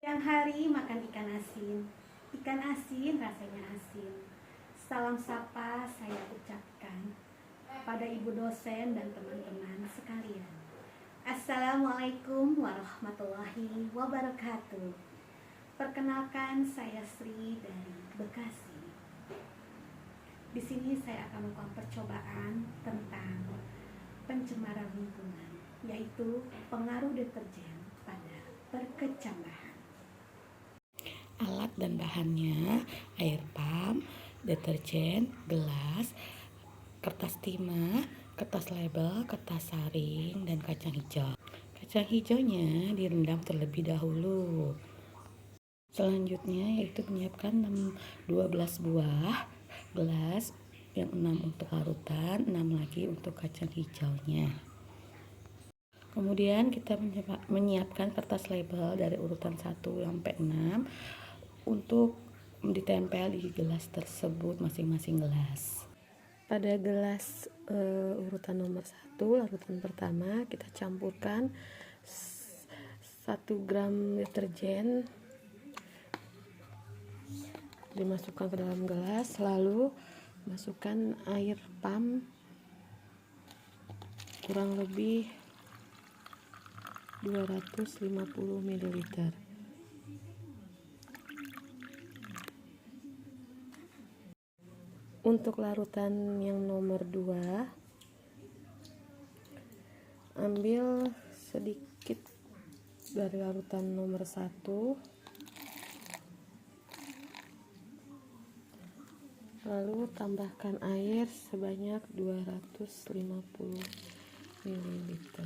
Siang hari makan ikan asin. Ikan asin rasanya asin. Salam sapa saya ucapkan pada ibu dosen dan teman-teman sekalian. Assalamualaikum warahmatullahi wabarakatuh. Perkenalkan, saya Sri dari Bekasi. Di sini saya akan melakukan percobaan tentang pencemaran lingkungan, yaitu pengaruh deterjen pada perkecambahan. Alat dan bahannya: air pump, deterjen, gelas, kertas timah, kertas label, kertas saring, dan kacang hijau. Kacang hijaunya direndam terlebih dahulu. Selanjutnya yaitu menyiapkan 12 buah gelas, yang 6 untuk larutan, 6 lagi untuk kacang hijaunya. Kemudian kita menyiapkan kertas label dari urutan 1 sampai 6 untuk ditempel di gelas tersebut, masing-masing gelas. Pada gelas urutan nomor 1, larutan pertama, kita campurkan 1 gram deterjen, dimasukkan ke dalam gelas, lalu masukkan air pump kurang lebih 250 ml. Untuk larutan yang nomor 2, ambil sedikit dari larutan nomor 1, lalu tambahkan air sebanyak 250 ml.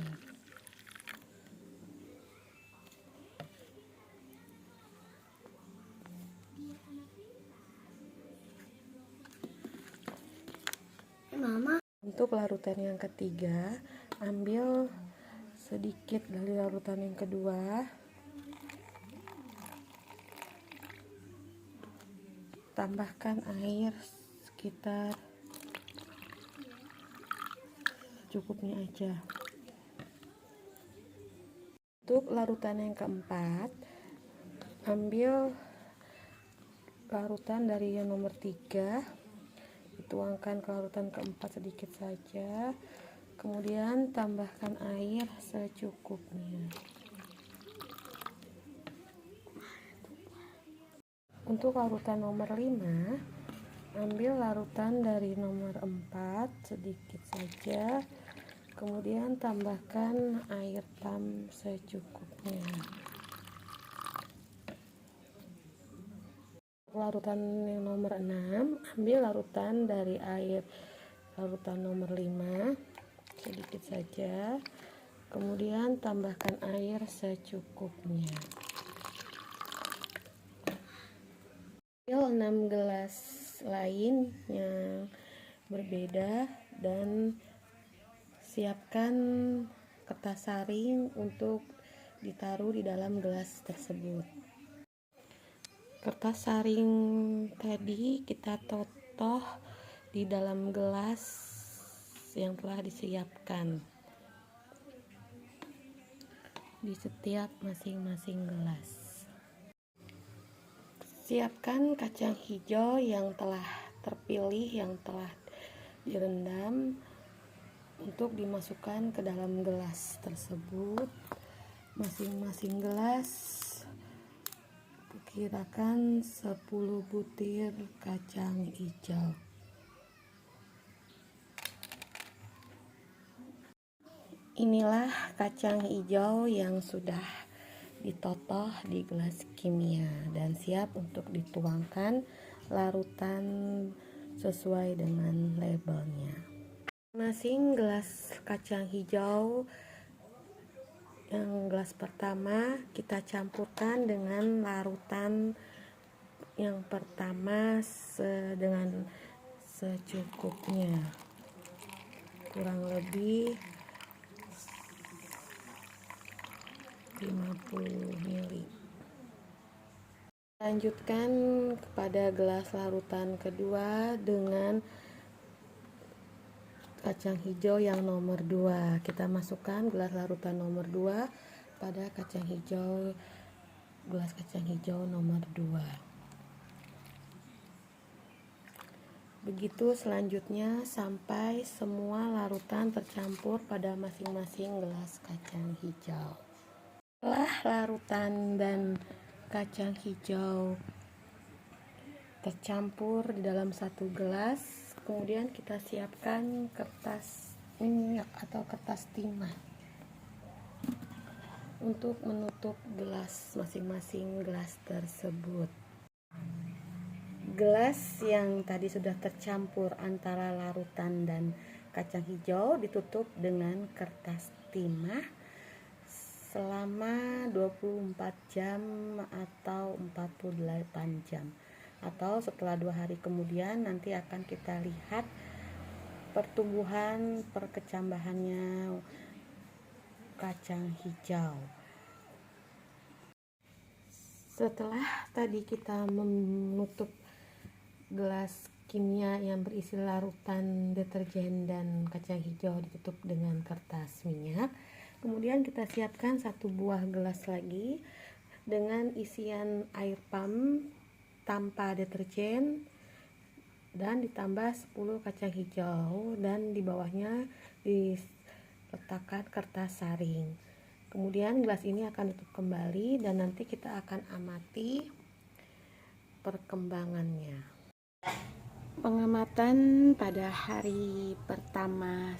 Untuk larutan yang ketiga, ambil sedikit dari larutan yang kedua, tambahkan air sekitar cukupnya aja. Untuk larutan yang keempat, ambil larutan dari yang nomor 3, dituangkan ke larutan keempat sedikit saja, kemudian tambahkan air secukupnya. Untuk larutan nomor 5, ambil larutan dari nomor 4 sedikit saja, kemudian tambahkan air pump secukupnya. Larutan yang nomor 6, ambil larutan dari air larutan nomor 5 sedikit saja, kemudian tambahkan air secukupnya. Ambil 6 gelas lain yang berbeda dan siapkan kertas saring untuk ditaruh di dalam gelas tersebut. Kertas saring tadi kita totoh di dalam gelas yang telah disiapkan di setiap masing-masing gelas. Siapkan kacang hijau yang telah terpilih, yang telah direndam, untuk dimasukkan ke dalam gelas tersebut. Masing-masing gelas perkirakan 10 butir kacang hijau. Inilah kacang hijau yang sudah ditotoh di gelas kimia dan siap untuk dituangkan larutan sesuai dengan labelnya. Masing gelas kacang hijau, yang gelas pertama kita campurkan dengan larutan yang pertama dengan secukupnya, kurang lebih 50 ml. Lanjutkan kepada gelas larutan kedua dengan kacang hijau yang nomor 2. Kita masukkan gelas larutan nomor 2 pada kacang hijau gelas kacang hijau nomor 2. Begitu selanjutnya sampai semua larutan tercampur pada masing-masing gelas kacang hijau. Setelah larutan dan kacang hijau tercampur di dalam satu gelas, kemudian kita siapkan kertas minyak atau kertas timah untuk menutup gelas masing-masing gelas tersebut. Gelas yang tadi sudah tercampur antara larutan dan kacang hijau ditutup dengan kertas timah selama 24 jam atau 48 jam. Atau setelah 2 hari kemudian nanti akan kita lihat pertumbuhan perkecambahannya kacang hijau. Setelah tadi kita menutup gelas kimia yang berisi larutan deterjen dan kacang hijau ditutup dengan kertas minyak, kemudian kita siapkan satu buah gelas lagi dengan isian air pump tanpa deterjen dan ditambah 10 kacang hijau dan di bawahnya diletakkan kertas saring. Kemudian gelas ini akan ditutup kembali dan nanti kita akan amati perkembangannya. Pengamatan pada hari pertama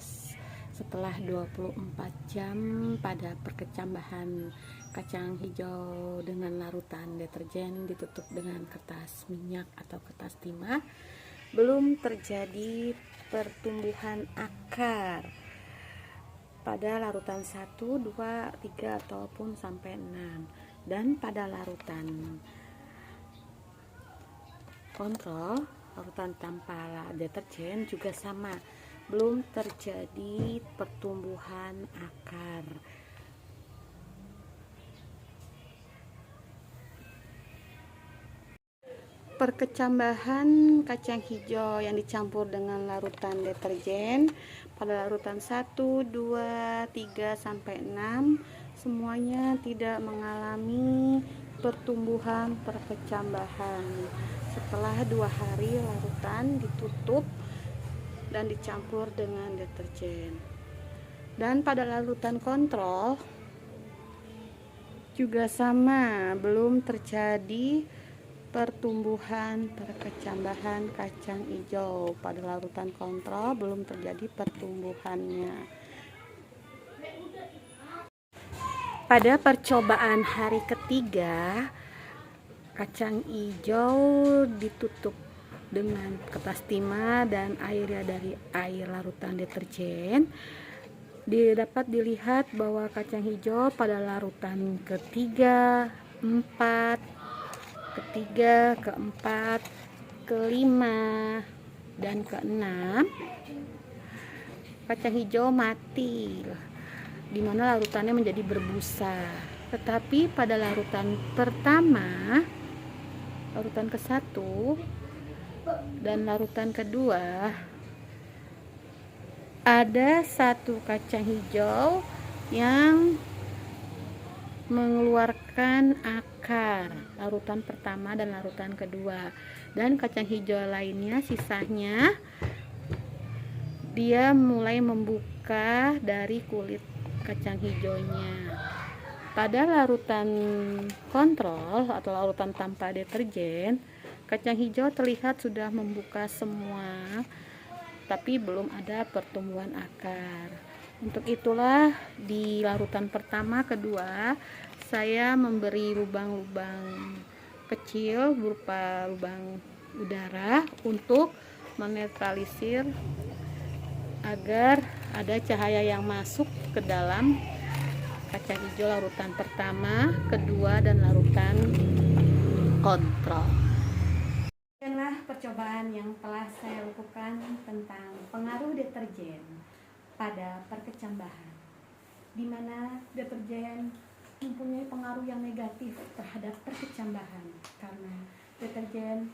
setelah 24 jam pada perkecambahan kacang hijau dengan larutan deterjen ditutup dengan kertas minyak atau kertas timah, belum terjadi pertumbuhan akar pada larutan 1, 2, 3 ataupun sampai 6, dan pada larutan kontrol, larutan tanpa deterjen juga sama, belum terjadi pertumbuhan akar. Perkecambahan kacang hijau yang dicampur dengan larutan deterjen pada larutan 1, 2, 3 sampai 6 semuanya tidak mengalami pertumbuhan perkecambahan. Setelah 2 hari larutan ditutup dan dicampur dengan deterjen. Dan pada larutan kontrol juga sama, belum terjadi pertumbuhan perkecambahan kacang hijau. Pada larutan kontrol belum terjadi pertumbuhannya. Pada percobaan hari ketiga, kacang hijau ditutup dengan kertas timah dan airnya dari air larutan deterjen. Dapat dilihat bahwa kacang hijau pada larutan ketiga, 4, ketiga, keempat, kelima, dan keenam kacang hijau mati, di mana larutannya menjadi berbusa. Tetapi pada larutan pertama, larutan ke-1 dan larutan kedua, ada satu kacang hijau yang mengeluarkan akar, larutan pertama dan larutan kedua, dan kacang hijau lainnya sisanya dia mulai membuka dari kulit kacang hijaunya. Pada larutan kontrol atau larutan tanpa deterjen, kacang hijau terlihat sudah membuka semua, tapi belum ada pertumbuhan akar. Untuk itulah di larutan pertama, kedua, saya memberi lubang-lubang kecil berupa lubang udara untuk menetralisir agar ada cahaya yang masuk ke dalam kacang hijau larutan pertama, kedua, dan larutan kontrol. Inilah percobaan yang telah saya lakukan tentang pengaruh deterjen pada perkecambahan, di mana deterjen mempunyai pengaruh yang negatif terhadap perkecambahan karena deterjen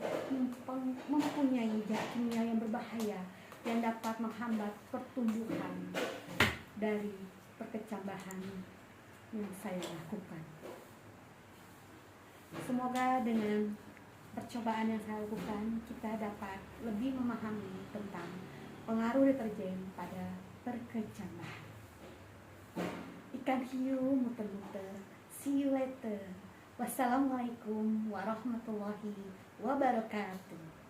mempunyai zat kimia yang berbahaya yang dapat menghambat pertumbuhan dari perkecambahan yang saya lakukan. Semoga dengan percobaan yang saya lakukan kita dapat lebih memahami tentang pengaruh deterjen pada perkecambahan. Ikan hiu muter-muter. See you later. Wassalamualaikum warahmatullahi wabarakatuh.